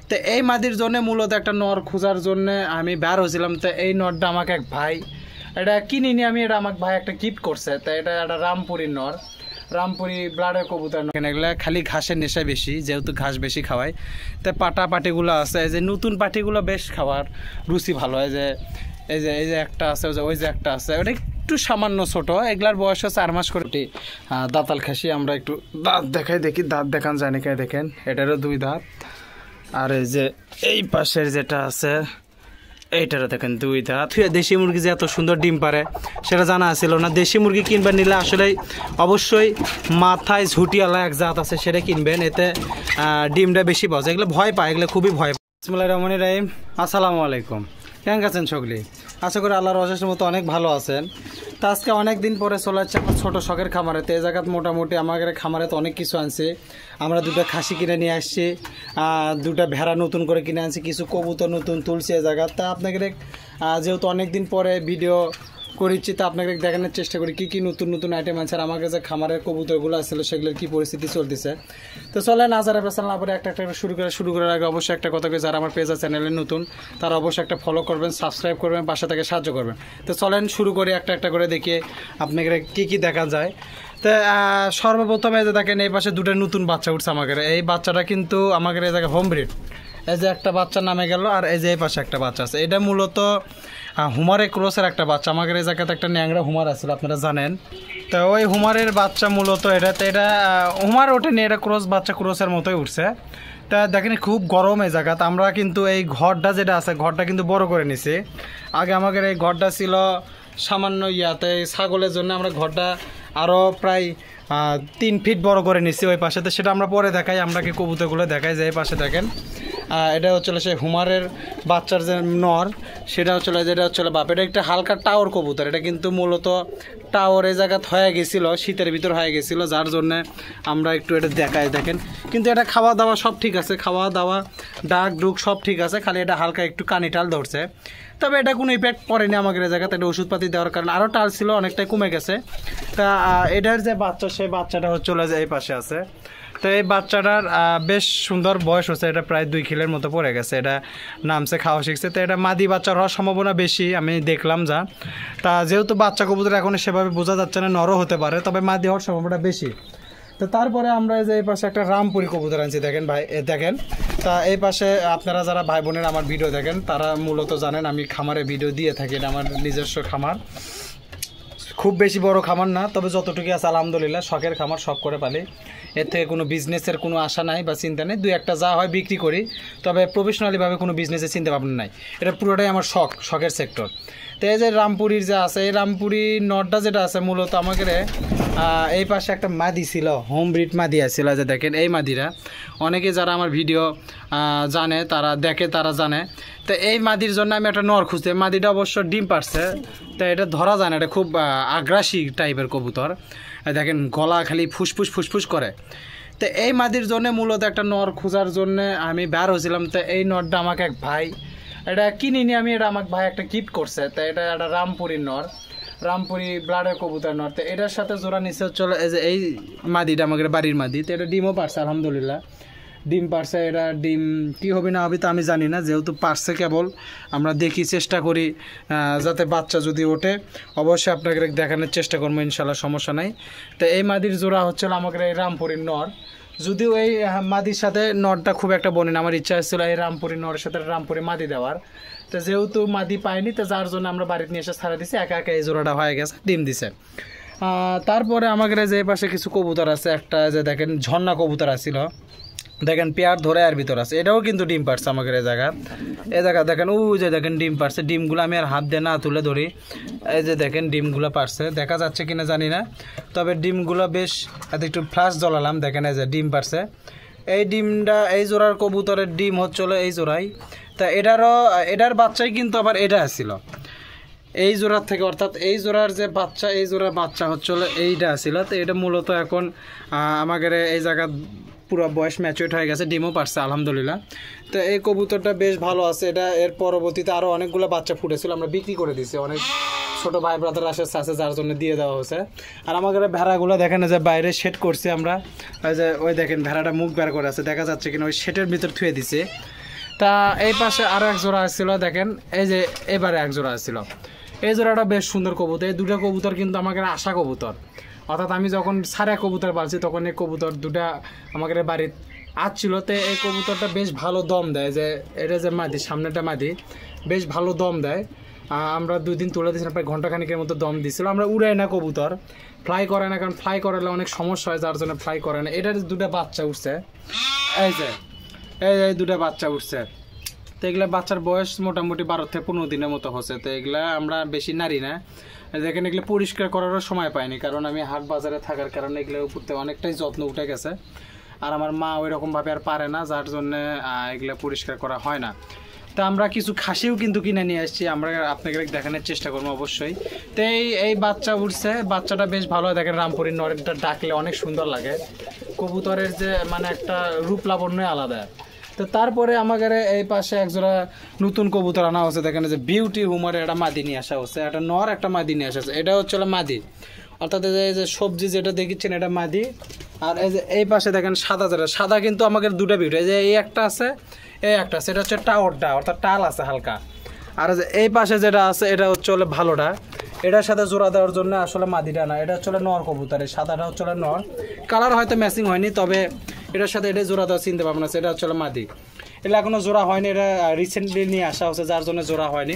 তো এই মাদির জন্য মূলত একটা নর খোঁজার জন্য আমি বের হয়েছিলাম। তো এই নরটা আমাকে এক ভাই এটা কিনিনি আমি, এটা আমাকে ভাই একটা গিফট করছে। তো এটা একটা রামপুরির নর, রামপুরি ব্লাডের কবুতর। এগুলো খালি ঘাসের নেশায় বেশি, যেহেতু ঘাস বেশি খাওয়ায়। তো পাটিগুলো আছে, এই যে নতুন পাটিগুলো বেশ খাওয়ার রুচি ভালো হয়। যে এই যে একটা আছে, ওই যে একটা আছে, ওটা একটু সামান্য ছোট, এগুলার বয়স 4 মাস করে। দাঁতাল খাসি, আমরা একটু দাঁত দেখাই, দেখি দাঁত দেখান যায় নাকি। দেখেন এটারও 2 দাঁত। আর এই যে এই পাশের যেটা আছে এইটারও দেখেন 2 দাঁত। দেশি মুরগি যে এত সুন্দর ডিম পারে সেটা জানা ছিল না। দেশি মুরগি কিনবেন নিলে আসলে অবশ্যই মাথায় ঝুটিওয়ালা এক জাত আছে, সেটা কিনবেন, এতে ডিমটা বেশি পাওয়া যায়। এগুলো ভয় পায়, এগুলো খুবই ভয় পায়। বিসমিল্লাহির রহমানির রহিম। আসসালামু আলাইকুম, কেমন আছেন সকলে? আশা করি আল্লাহর অশেষের মতো অনেক ভালো আছেন। তো আজকে অনেক দিন পরে চলে যাচ্ছে আমার ছোটো শখের খামারে। তো এই জায়গাত মোটামুটি আমাদের খামারে তো অনেক কিছু আনছে। আমরা 2টা খাসি কিনে নিয়ে আসছি, 2টা ভেড়া নতুন করে কিনে আনছি, কিছু কবুতর নতুন তুলছি এই জায়গা। তা আপনাদের যেহেতু অনেক দিন পরে ভিডিও করেছি, তা আপনাকে দেখানোর চেষ্টা করি কী নতুন নতুন আইটেম আছে, আর আমার কাছে খামারের কবুতরগুলো আসলে সেগুলোর কী পরিস্থিতি চলতেছে। তো চলেন আজারা পেছাল না পরে একটা শুরু করার আগে অবশ্যই একটা কথা কই, যারা আমার পেজ আর চ্যানেলে নতুন তারা অবশ্যই একটা ফলো করবেন, সাবস্ক্রাইব করবেন, পাশে থেকে সাহায্য করবেন। তো চলেন শুরু করি একটা করে দেখিয়ে আপনাকে কী দেখা যায়। তো সর্বপ্রথমে যে দেখেন এই পাশে 2টা নতুন বাচ্চা উঠছে আমাদের। এই বাচ্চাটা কিন্তু আমাদের এই জায়গায় হোম ব্রিড। এই যে একটা বাচ্চা নামে গেল, আর এই যে এই পাশে একটা বাচ্চা আছে। এটা মূলত হুমারে ক্রসের একটা বাচ্চা। আমাদের এই জায়গাতে একটা ন্যাংরা হুমার আছিল, আপনারা জানেন। তো ওই হুমারের বাচ্চা মূলত এটা হুমার ওঠেনি, এটা ক্রস বাচ্চা, ক্রসের মতোই উঠছে। তা দেখেন খুব গরম এই জায়গাতে। আমরা কিন্তু এই ঘরটা যেটা আছে, ঘরটা কিন্তু বড় করে নিছি। আগে আমাদের এই ঘরটা ছিল সামান্য ইয়াতে, ছাগলের জন্য আমরা ঘরটা আরও প্রায় 3 ফিট বড় করে নিচ্ছি ওই পাশে। তো সেটা আমরা পরে দেখাই, আমরা কি কবুতরগুলো দেখাই। যে এই পাশে দেখেন এটা হচ্ছে সেই হুমারের বাচ্চার যে নর, সেটা হচ্ছে যেটা হচ্ছে বাপ। এটা একটা হালকা টাওয়ার কবুতর। এটা কিন্তু মূলত টাওয়ার এই জায়গাত হয়ে গেছিলো, শীতের ভিতর হয়ে গেছিলো, যার জন্যে আমরা একটু এটা দেখাই। দেখেন কিন্তু এটা খাওয়া দাওয়া সব ঠিক আছে, খাওয়া দাওয়া ডাক ডুক সব ঠিক আছে, খালি এটা হালকা একটু কানি টাল ধরছে। তবে এটা কোনো ইফেক্ট পড়েনি আমাদের এই জায়গাতে। এটা ওষুধপাতি দেওয়ার কারণে আরও টাল ছিল, অনেকটাই কমে গেছে। তা এটার যে বাচ্চা, সেই বাচ্চাটা হচ্ছে এই পাশে আছে। তো এই বাচ্চাটার বেশ সুন্দর বয়স হচ্ছে, এটা প্রায় 2 কিলোর মতো পড়ে গেছে। এটা নামছে, খাওয়া শিখছে। তো এটা মাদি বাচ্চা হওয়ার সম্ভাবনা বেশি, আমি দেখলাম যা। তা যেহেতু বাচ্চা কবুতর এখন সেভাবে বোঝা যাচ্ছে না, নরও হতে পারে, তবে মাদি হওয়ার সম্ভাবনা বেশি। তো তারপরে আমরা যে এই পাশে একটা রামপুরি কবুতর আনছি। দেখেন ভাই, দেখেন। তা এই পাশে আপনারা যারা ভাই বোনের আমার ভিডিও দেখেন তারা মূলত জানেন আমি খামারে ভিডিও দিয়ে থাকি। এটা আমার নিজস্ব খামার, খুব বেশি বড় খামার না, তবে যতটুকু আছে আলহামদুলিল্লাহ শখের খামার, শখ করে পালি। এর থেকে কোনো বিজনেসের কোনো আশা নাই বা চিন্তা নেই। 2-1টা যা হয় বিক্রি করি, তবে প্রফেশনালিভাবে কোনো বিজনেসের চিন্তা ভাবনা নাই। এটা পুরোটাই আমার শখের সেক্টর। তো এই যে রামপুরির যে আছে, এই রামপুরি নটটা যেটা আছে মূলত আমাদের এই পাশে একটা মাদি ছিল, হোম ব্রিড মাদি আছিল। যে দেখেন এই মাদিরা অনেকে যারা আমার ভিডিও জানে, তারা দেখে, তারা জানে। তো এই মাদির জন্য আমি একটা নর খুঁজতে, মাদিটা অবশ্য ডিম পারছে। তো এটা ধরা যায় না, এটা খুব আগ্রাসী টাইপের কবুতর। দেখেন গলা খালি ফুসফুস করে। তো এই মাদির জন্য মূলত একটা নর খোঁজার জন্য আমি বের হয়েছিলাম। তো এই নরটা আমাকে এক ভাই এটা কিনিনি আমি, এটা আমাকে ভাই একটা গিফট করছে। তো এটা একটা রামপুরির নর, রামপুরি ব্লাডের কবুতর নর। তো এটার সাথে জোড়া নিচে চলে এই মাদিটা আমাদের বাড়ির মাদি। তো এটা ডিমও পারছে আলহামদুলিল্লাহ, ডিম পারছে। এটা ডিম কী হবে না হবে তা আমি জানি না, যেহেতু পারছে কেবল আমরা দেখি, চেষ্টা করি যাতে বাচ্চা যদি ওঠে অবশ্যই আপনাকে দেখানোর চেষ্টা করবো, ইনশাল্লাহ সমস্যা নাই। তো এই মাদির জোড়া হচ্ছিল আমাদের এই রামপুরির নর। যদিও এই মাদির সাথে নরটা খুব একটা বনে না, আমার ইচ্ছা হচ্ছিল এই রামপুরি নরের সাথে রামপুরি মাদি দেওয়ার। তো যেহেতু মাদি পাইনি, তো যার জন্য আমরা বাড়িতে নিয়ে এসে ছাড়া দিছি, একা এই জোড়াটা হয়ে গেছে, ডিম দিছে। তারপরে আমাদের যে পাশে কিছু কবুতর আছে, একটা যে দেখেন ঝর্ণা কবুতর আসছিল, দেখেন পেয়ার ধরে আর ভিতর আছে, এটাও কিন্তু ডিম পারছে আমাদের এই জায়গা দেখেন। যে দেখেন ডিম পারছে, ডিমগুলো আমি আর হাত দিয়ে না তুলে ধরি। এই যে দেখেন ডিমগুলো পারছে, দেখা যাচ্ছে কিনা জানি না, তবে ডিমগুলো বেশ একটু ফ্লাশ জ্বলালাম। দেখেন এই যে ডিম পারছে। এই ডিমটা এই জোড়ার কবুতরের ডিম হচ্ছিল এই জোড়াই। তা এটার বাচ্চাই কিন্তু আবার এটা আসছিল এই জোড়ার থেকে, অর্থাৎ এই জোড়ার যে বাচ্চা, এই জোড়ার বাচ্চা হচ্ছিল এইটা আসছিল। তো এটা মূলত এখন আমাদের এই জায়গা পুরো বয়স ম্যাচুরেট হয়ে গেছে, ডিমও পারছে আলহামদুলিল্লাহ। তো এই কবুতরটা বেশ ভালো আছে। এটা এর পরবর্তীতে আরও অনেকগুলো বাচ্চা ফুটেছিল, আমরা বিক্রি করে দিচ্ছি। অনেক ছোটো ভাই ব্রাদার আছে, যার জন্য দিয়ে দেওয়া হয়েছে। আর আমাদের ভেড়াগুলো দেখেন যে বাইরে শেড করছি আমরা, ওই যে ওই দেখেন ভেড়াটা মুখ বের করে আছে, দেখা যাচ্ছে কিনা ওই শেডের ভিতর থুয়ে দিছে। তা এই পাশে আরও এক জোড়া আসছিল দেখেন, এই যে এবারে এক জোড়া আসছিল। এই জোড়াটা বেশ সুন্দর কবুতর। এই দুটা কবুতর কিন্তু আমাকে আশা কবুতর, অর্থাৎ আমি যখন সারা কবুতর পালছি তখন এই কবুতর দুটা আমাকে বাড়ির আসছিল। তো এই কবুতরটা বেশ ভালো দম দেয়, যে এটা যে মাদি, সামনেটা মাদি বেশ ভালো দম দেয়। আমরা 2 দিন তুলে দিয়েছিলাম, প্রায় ঘন্টাখানিকের মতো দম দিয়েছিল। আমরা উড়াই না কবুতর, ফ্লাই করে না, কারণ ফ্লাই করালে অনেক সমস্যা হয়, যার জন্য ফ্লাই করে না। এটার দুটা বাচ্চা উঠছে, এই যে এই দুটা বাচ্চা উঠছে। তো এগুলা বাচ্চার বয়স মোটামুটি 12 থেকে 15 দিনের মতো হচ্ছে। তো এগুলা আমরা বেশি নাড়ি না, দেখেন এগুলো পরিষ্কার করারও সময় পাইনি, কারণ আমি হাট বাজারে থাকার কারণে এগুলোর উপরতে অনেকটাই যত্ন উঠে গেছে। আর আমার মা ওই রকমভাবে আর পারে না, যার জন্যে এগুলো পরিষ্কার করা হয় না। তা আমরা কিছু খাসিও কিন্তু কিনে নিয়ে আসছি, আমরা আপনাকে দেখানোর চেষ্টা করবো অবশ্যই। তো এই বাচ্চা উঠছে, বাচ্চাটা বেশ ভালো হয়। দেখেন রামপুরীর নরেনটা ডাকলে অনেক সুন্দর লাগে, কবুতরের যে মানে একটা রূপ লাবণ্যই আলাদা। তো তারপরে আমাদের এই পাশে একজোড়া নতুন কবুতর আনা হচ্ছে, দেখেন যে বিউটি হুমারের একটা মাদি নিয়ে আসা হচ্ছে, একটা নর একটা মাদি নিয়ে আসা হচ্ছে। এটা হচ্ছে মাদি, অর্থাৎ এই যে সবজি যেটা দেখছেন এটা মাদি। আর এই যে এই পাশে দেখেন সাদা, যেটা সাদা কিন্তু আমাদের দুটা বিউটি, এই যে এই একটা আছে, এই একটা আছে, এটা হচ্ছে টাওয়ারটা, অর্থাৎ টাল আছে হালকা। আর এই পাশে যেটা আছে এটা হচ্ছে ভালোটা, এটার সাথে জোড়া দেওয়ার জন্য আসলে মাদিটা না, এটা হচ্ছে নর কবুতর। এই সাদাটা হচ্ছে নর, কালার হয়তো ম্যাচিং হয়নি, তবে এটার সাথে এটা জোড়া দেওয়া চিনতে পারবো না, এটা হচ্ছে মাদি। এটা এখনো জোড়া হয়নি, এটা রিসেন্টলি নিয়ে আসা হচ্ছে, যার জন্য জোড়া হয়নি।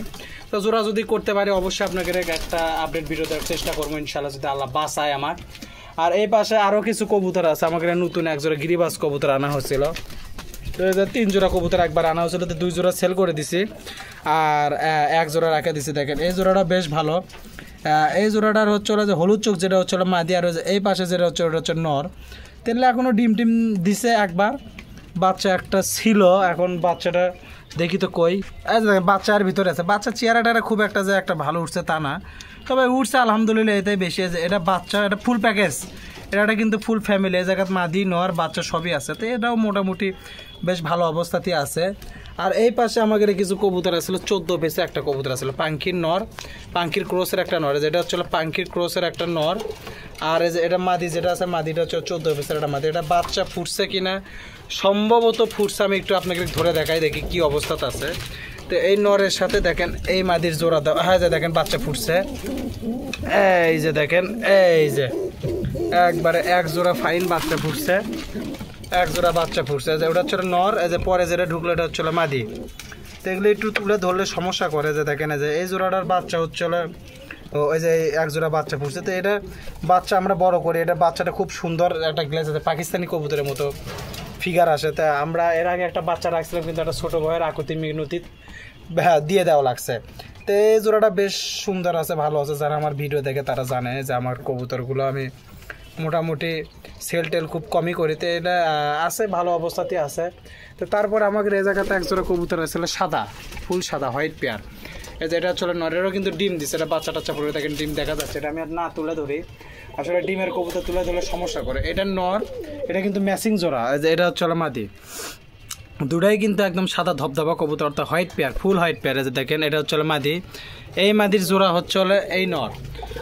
তো জোড়া যদি করতে পারি অবশ্যই আপনাকে একটা আপডেট ভিডিও দেওয়ার চেষ্টা করবো ইনশাআল্লাহ, যদি আল্লাহ বাঁচায় আমার। আর এই পাশে আরও কিছু কবুতর আছে, আমাকে নতুন এক জোড়া গিরিবাজ কবুতর আনা হচ্ছিল। তো 3 জোড়া কবুতর একবার আনা হয়েছিল, তো 2 জোড়া সেল করে দিছি, আর 1 জোড়া রেখে দিছি। দেখেন এই জোড়াটা বেশ ভালো। এই জোড়াটার হচ্ছে যে হলুদ চোখ, যেটা হচ্ছে মাদি, আর এই পাশে যেটা হচ্ছে ওটা হচ্ছে নর। তাহলে এখনও ডিম টিম দিছে একবার, বাচ্চা একটা ছিল, এখন বাচ্চাটা দেখি তো কই, বাচ্চার ভিতরে আছে। বাচ্চা চেহারাটা খুব একটা যে একটা ভালো উঠছে তা না, তবে উঠছে আলহামদুলিল্লাহ, এটাই বেশি। এটা বাচ্চা, এটা ফুল প্যাকেজ, এটা কিন্তু ফুল ফ্যামিলি, এই জায়গায় মাদি নর বাচ্চা সবই আছে। তো এটাও মোটামুটি বেশ ভালো অবস্থাতেই আছে। আর এই পাশে আমাদের কিছু কবুতর আসলে 14 পিসে একটা কবুতর আসলে পাঙ্কির নর, পাঙ্কির ক্রোসের একটা নর, যেটা হচ্ছে পাঙ্কির ক্রোসের একটা নর। আর এই যে এটা মাদি যেটা আছে, মাদিটা হচ্ছে 14 পিসের একটা মাদি। এটা বাচ্চা ফুটছে কিনা, সম্ভবত ফুটছে, আমি একটু আপনাকে ধরে দেখাই, দেখি কি অবস্থাতে আছে। তো এই নরের সাথে দেখেন এই মাদির জোড়া দাও, হ্যাঁ যে দেখেন বাচ্চা ফুটছে, এই যে দেখেন, এই যে একবারে 1 জোড়া ফাইন বাচ্চা ফুটছে, 1 জোড়া বাচ্চা ফুটছে। যে ওটা হচ্ছে নর, এই যে পরে যেটা ঢুকলো এটা হচ্ছে মাদি। তো এগুলো একটু তুলে ধরলে সমস্যা করে, যে দেখেন যে এই জোড়াটার বাচ্চা হচ্ছে ওই যে 1 জোড়া বাচ্চা ফুটছে। তো এটা বাচ্চা আমরা বড় করি, এটা বাচ্চাটা খুব সুন্দর একটা গ্লেজ আছে, পাকিস্তানি কবুতরের মতো ফিগার আসে। তা আমরা এর আগে একটা বাচ্চা রাখছিলাম, কিন্তু একটা ছোটো ভয়ের আকুতি মিনতি দিয়ে দেওয়া লাগছে। তো এই জোড়াটা বেশ সুন্দর আছে, ভালো আছে। যারা আমার ভিডিও দেখে তারা জানে যে আমার কবুতরগুলো আমি মোটামুটি সেল টেল খুব কমই করি। তো এটা আছে, ভালো অবস্থাতে আছে। তো তারপর আমাকে এই জায়গাতে 1 জোড়া কবুতর আসলে সাদা, ফুল সাদা, হোয়াইট পেয়ার। এই যে এটা হচ্ছে নরেরও কিন্তু ডিম দিচ্ছে, এটা বাচ্চা টাচ্চা পড়ে দেখেন ডিম দেখা যাচ্ছে। এটা আমি আর না তুলে ধরি, আসলে ডিমের কবুতর তুলে ধরলে সমস্যা করে। এটা নর, এটা কিন্তু ম্যাচিং জোড়া, এটা হচ্ছে মাদি। দুটাই কিন্তু একদম সাদা ধবধবা কবুতর, অর্থাৎ হোয়াইট পেয়ার, ফুল হোয়াইট পেয়ার। যে দেখেন এটা হচ্ছে মাদি, এই মাদির জোড়া হচ্ছে এই নর।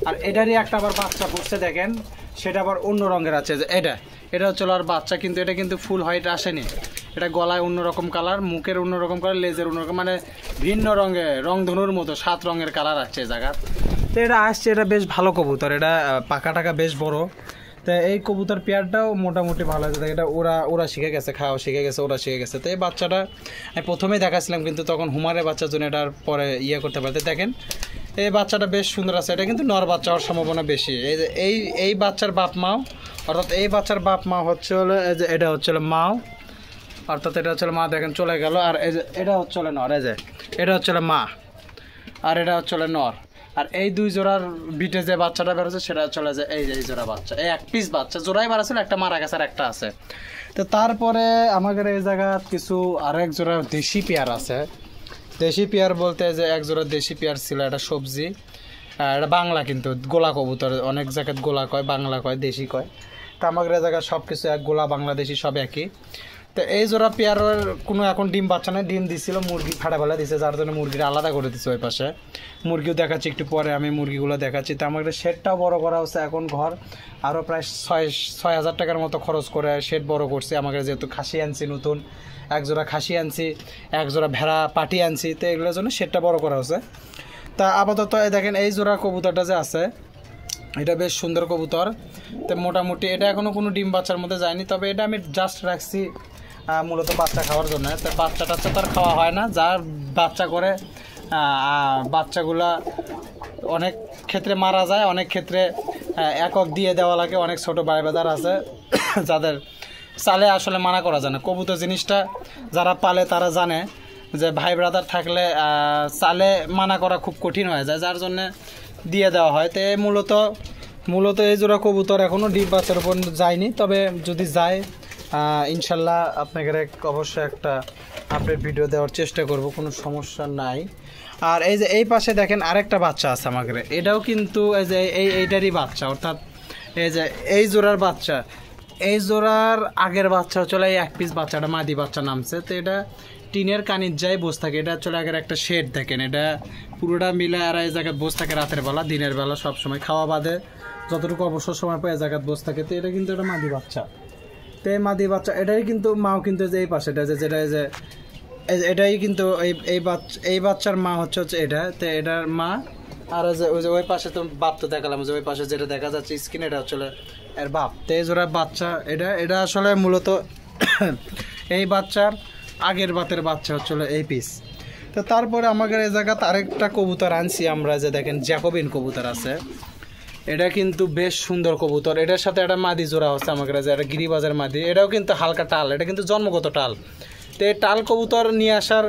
আর এটারই একটা আবার বাচ্চা ফুটছে, দেখেন সেটা আবার অন্য রঙের আছে। যে এটা হচ্ছে আর বাচ্চা, কিন্তু এটা কিন্তু ফুল হোয়াইট আসেনি, এটা গলায় অন্যরকম কালার, মুখের অন্যরকম কালার, লেজের অন্যরকম, মানে ভিন্ন রঙে রংধনুর মতো 7 রঙের কালার আসছে জায়গা। তো এটা আসছে, এটা বেশ ভালো কবুতর, এটা পাকা টাকা বেশ বড়। তো এই কবুতর পেয়ারটাও মোটামুটি ভালো আছে। এটা ওরা শিখে গেছে, খাওয়া শিখে গেছে, ওরা শিখে গেছে। তো এই বাচ্চাটা আমি প্রথমেই দেখাচ্ছিলাম, কিন্তু তখন হুমারের বাচ্চার জন্য এটার পরে করতে পারতে। দেখেন এই বাচ্চাটা বেশ সুন্দর আছে, এটা কিন্তু নর বাচ্চা হওয়ার সম্ভাবনা বেশি। এই যে এই বাচ্চার বাপ মাও, অর্থাৎ এই বাচ্চার বাপ মা হচ্ছে যে এটা হচ্ছে মাও, অর্থাৎ এটা হচ্ছে মা, দেখেন চলে গেল। আর এই যে এটা হচ্ছে নর, এই যে এটা হচ্ছে মা, আর এটা হচ্ছে নর। আর এই 2 জোড়ার বিটে যে বাচ্চাটা বেরোচ্ছে সেটা চলে যায়, এই যে এই জোড়া বাচ্চা, এই 1 পিস বাচ্চা, জোড়াই বাড়াছিল, একটা মারা গেছে আর একটা আছে। তো তারপরে আমাদের এই জায়গা কিছু আরেক জোড়া দেশি পেয়ার আছে। দেশি পেয়ার বলতে যে 1 জোড়া দেশি পেয়ার ছিল, এটা সবজি, এটা বাংলা, কিন্তু গোলা কবুতর, অনেক জায়গায় গোলা কয়, বাংলা কয়, দেশি কয়। তো আমাদের এই জায়গায় সব কিছু এক, গোলা বাংলাদেশি সব একই। তো তো এই জোড়া পেয়ারের কোনো এখন ডিম বাচ্চা নেই, ডিম দিছিল মুরগি ফাটা ফেলা দিছে, যার জন্য মুরগিটা আলাদা করে দিচ্ছে ওই পাশে। মুরগিও দেখাচ্ছি একটু পরে, আমি মুরগিগুলো দেখাচ্ছি। তো আমাদের শেডটাও বড় করা হচ্ছে, এখন ঘর আরও প্রায় 6,000 টাকার মতো খরচ করে শেড বড় করছি। আমাদের যেহেতু খাসি আনছি, নতুন এক জোড়া খাসি আনছি, এক জোড়া ভেড়া পাটি আনছি, তো এগুলোর জন্য শেডটা বড় করা হচ্ছে। তা আপাতত দেখেন এই জোড়া কবুতরটা যে আছে, এটা বেশ সুন্দর কবুতর। তো মোটামুটি এটা এখনও কোনো ডিম বাচ্চার মধ্যে যায়নি, তবে এটা আমি জাস্ট রাখছি মূলত বাচ্চা খাওয়ার জন্য। তো বাচ্চা টাচ্চা তো আর খাওয়া হয় না, যার বাচ্চা করে বাচ্চাগুলা অনেক ক্ষেত্রে মারা যায়, অনেক ক্ষেত্রে একক দিয়ে দেওয়া লাগে। অনেক ছোটো ভাই বাজার আছে যাদের চালে আসলে মানা করা যায় না। কবুতর জিনিসটা যারা পালে তারা জানে যে ভাই ব্রাদার থাকলে চালে মানা করা খুব কঠিন হয়ে যায়, যার জন্যে দিয়ে দেওয়া হয়। তো মূলত এই জোড়া কবুতর এখনও ডিম বাচ্চার উপর যায়নি, তবে যদি যায় ইনশাল্লাহ আপনাকে অবশ্যই একটা আপডেট ভিডিও দেওয়ার চেষ্টা করব, কোনো সমস্যা নাই। আর এই যে এই পাশে দেখেন আরেকটা বাচ্চা আছে আমাদের, এটাও কিন্তু এই যে এইটারই বাচ্চা, অর্থাৎ এই যে এই জোড়ার বাচ্চা, এই জোড়ার আগের বাচ্চা চলে এই এক পিস বাচ্চাটা মাদি বাচ্চা নামছে। তো এটা টিনের কানির যায় বসে থাকে, এটা চলে আগের একটা শেড দেখেন, এটা পুরোটা মিলে আর এই জায়গায় বসে থাকে রাতের বেলা, দিনের বেলা সব সময় খাওয়া বাদে যতটুকু অবসর সময় পায় এই জায়গায় বসে থাকে। তো এটা কিন্তু একটা মাদি বাচ্চা। তো এই মাদি বাচ্চা এটাই কিন্তু মাও কিন্তু যে এই পাশে যেটা যে এটাই কিন্তু এই বাচ্চার মা হচ্ছে এটা। তো এটার মা, আর ওই যে ওই পাশে তো বাপ তো দেখালাম, যে ওই পাশে যেটা দেখা যাচ্ছে স্ক্রিন, এটা হচ্ছে এর বাপ। তো এই জোড়া বাচ্চা এটা আসলে মূলত এই বাচ্চার আগের বাতের বাচ্চা হচ্ছে এই পিস। তো তারপরে আমাদের এই জায়গাতে আরেকটা কবুতর আনছি আমরা, যে দেখেন জ্যাকোবিন কবুতর আছে, এটা কিন্তু বেশ সুন্দর কবুতর। এটার সাথে একটা মাদি জোড়া হচ্ছে আমাদের, যে একটা গিরিবাজের মাদি, এটাও কিন্তু হালকা টাল, এটা কিন্তু জন্মগত টাল। তো এই টাল কবুতর নিয়ে আসার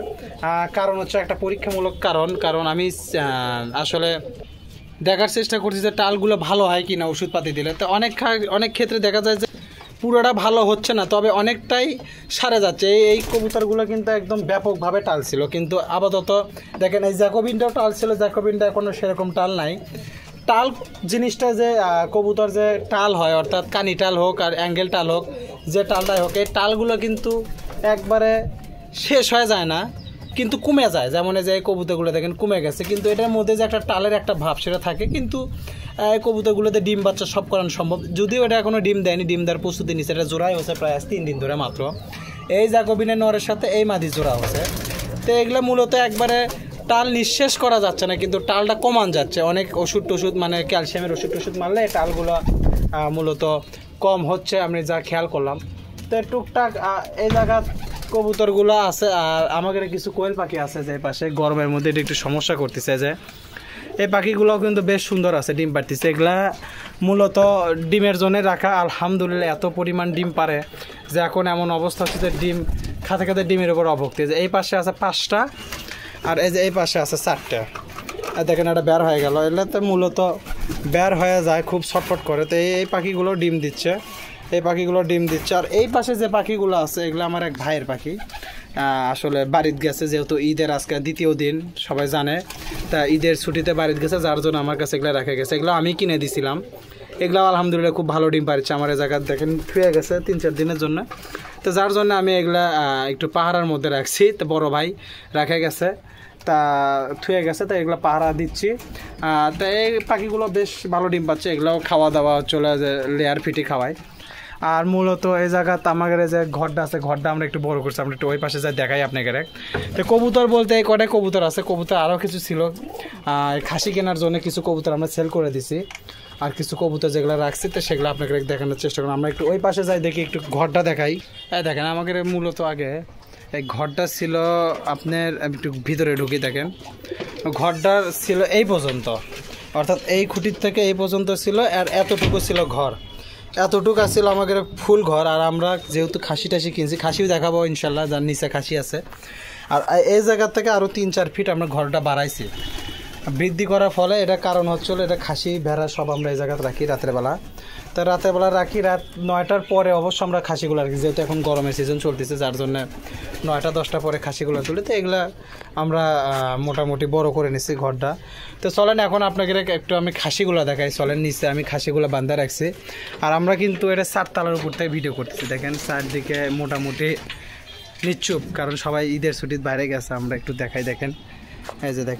কারণ হচ্ছে একটা পরীক্ষামূলক কারণ আমি আসলে দেখার চেষ্টা করছি যে টালগুলো ভালো হয় কি না ওষুধপাতি দিলে। তো অনেক ক্ষেত্রে দেখা যায় যে পুরোটা ভালো হচ্ছে না, তবে অনেকটাই সারে যাচ্ছে। এই কবুতরগুলো কিন্তু একদম ব্যাপকভাবে টাল ছিল, কিন্তু আপাতত দেখেন এই জ্যাকোবিনটাও টাল ছিল, জ্যাকোবিনটা এখনও সেরকম টাল নাই। টাল জিনিসটা যে কবুতর যে টাল হয়, অর্থাৎ কানি টাল হোক আর অ্যাঙ্গেল টাল হোক, যে টালটাই হোক, এই টালগুলো কিন্তু একবারে শেষ হয়ে যায় না, কিন্তু কমে যায়। যেমন যে এই কবুতরগুলো দেখেন কমে গেছে, কিন্তু এটার মধ্যে যে একটা টালের একটা ভাব সেটা থাকে। কিন্তু এই কবুতরগুলোতে ডিম বাচ্চা সব করানো সম্ভব, যদিও এটা এখনও ডিম দেয়নি, ডিম দেওয়ার প্রস্তুতি নিচ্ছে। এটা জোড়াই হচ্ছে প্রায় 3 দিন ধরে মাত্র, এই জ্যাকোবিনের নরের সাথে এই মাদি জোড়া হচ্ছে। তো এগুলো মূলত একবারে টাল নিঃশেষ করা যাচ্ছে না, কিন্তু টালটা কমান যাচ্ছে। অনেক ওষুধ মানে ক্যালসিয়ামের ওষুধ মারলে টালগুলো মূলত কম হচ্ছে, আমি যা খেয়াল করলাম। তো টুকটাক এই জায়গা কবুতরগুলো আছে। আর আমাদের কিছু কোয়েল পাখি আছে যে পাশে, গরমের মধ্যে এটা একটু সমস্যা করতেছে। যে এই পাখিগুলোও কিন্তু বেশ সুন্দর আছে, ডিম পারতেছে। এগুলা মূলত ডিমের জন্য রাখা, আলহামদুলিল্লাহ এত পরিমাণ ডিম পারে যে এখন এমন অবস্থা হচ্ছে যে ডিম খাতে খাতে ডিমের উপর অভক্তি। যে এই পাশে আছে 5টা, আর এই যে এই পাশে আছে 4টা। দেখেন এটা বের হয়ে গেল, এগুলো তো মূলত বের হয়ে যায়, খুব ছটফট করে। তো এই পাখিগুলো ডিম দিচ্ছে, আর এই পাশে যে পাখিগুলো আছে এগুলো আমার এক ভাইয়ের পাখি, আসলে বাড়িতে গেছে, যেহেতু ঈদের আজকে 2য় দিন সবাই জানে। তা ঈদের ছুটিতে বাড়িতে গেছে, যার জন্য আমার কাছে এগুলো রেখে গেছে। এগুলো আমি কিনে দিছিলাম, এগুলো আলহামদুলিল্লাহ খুব ভালো ডিম পারছে। আমার এই জায়গায় দেখেন থুয়ে গেছে 3-4 দিনের জন্য। তো যার জন্য আমি এগুলা একটু পাহারার মধ্যে রাখছি। তো বড় ভাই রেখে গেছে, তা থুয়ে গেছে, তো এগুলো পাহারা দিচ্ছি। তো এই পাখিগুলো বেশ ভালো ডিম পাচ্ছে, এগুলো খাওয়া দাওয়া চলে যে লেয়ার ফিটি খাওয়ায়। আর মূলত এই জায়গাতে আমাদের যে ঘরটা আছে, ঘরটা আমরা একটু বড় করছি, আমরা একটু ওই পাশে যাই দেখাই আপনাকে। তো কবুতর বলতে এই কটাই কবুতর আছে, কবুতর আরও কিছু ছিল, খাসি কেনার জন্য কিছু কবুতর আমরা সেল করে দিছি, আর কিছু কবুতর যেগুলো রাখছি তো সেগুলো আপনাকে দেখানোর চেষ্টা করুন। আমরা একটু ওই পাশে যাই, দেখি একটু ঘরটা দেখাই। দেখেন আমাদের মূলত আগে এই ঘরটা ছিল আপনার, একটু ভিতরে ঢুকি, দেখেন ঘরটা ছিল এই পর্যন্ত, অর্থাৎ এই খুঁটির থেকে এই পর্যন্ত ছিল, আর এতটুকু ছিল ঘর, এতটুকু ছিল আমাদের ফুল ঘর। আর আমরা যেহেতু খাসি টাসি কিনছি, খাসিও দেখাবো ইনশাল্লাহ, যার নিচে খাসি আছে। আর এই জায়গা থেকে আরও 3-4 ফিট আমরা ঘরটা বাড়াইছি। বৃদ্ধি করার ফলে এটা কারণ হচ্ছিল এটা খাসি ভেড়া সব আমরা এই জায়গাতে রাখি রাতের বেলা। তো রাতের বেলা রাখি রাত 9টার পরে অবশ্য আমরা খাসিগুলো রাখি, যেহেতু এখন গরমের সিজন চলতেছে যার জন্য 9টা 10টার পরে খাসিগুলো তুলি। তো এগুলা আমরা মোটামুটি বড় করে নিচ্ছি ঘরটা। তো চলেন এখন আপনাকে একটু আমি খাসিগুলো দেখাই। চলেন নিচে আমি খাসিগুলো বান্ধা রাখছি, আর আমরা কিন্তু এটা 4 তলার উপর থেকে ভিডিও করতেছি। দেখেন চারদিকে মোটামুটি নিশ্চুপ, কারণ সবাই ঈদের ছুটির বাইরে গেছে। আমরা একটু দেখাই, দেখেন এই যে দেখেন